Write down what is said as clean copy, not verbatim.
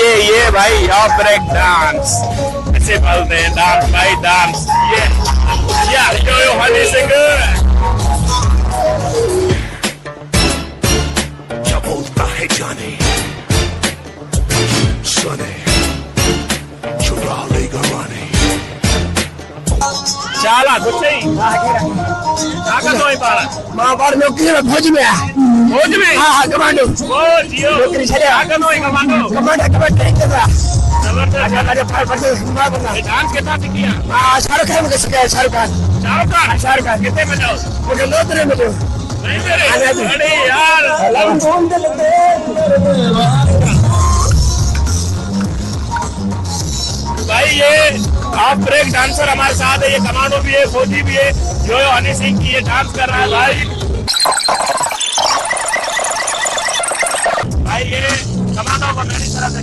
ये भाई और ब्रेक डांस ऐसे बोलते हैं, डांस भाई डांस। ये यो हनी सिंह क्या बोलता है जाने सुने चुरा लेगा रानी చాలా గుచ్చాయి కాక తోయి పాల माँ बार नौकरी में फौज में है। फौज में हाँ कमांडो ओ जियो नौकरी चले काका तोई कमांडो कमांडो कमांडो ट्रेनिंग कर रहा जबरदस्त। अरे फाइव परसेंट सुना बना ये डांस कितना किया? शाहरुख खान को सिखाया शाहरुख खान शाहरुख खान कितने में जाओ? मुझे लोतरे में दो नहीं मेरे अरे यार भाई ये आप ब्रेक डांसर हमारे साथ है, ये कमांडो भी है, फौजी भी है, जो हनी सिंह की ये डांस कर रहा है भाई ये कमांडो को मेरी तरफ से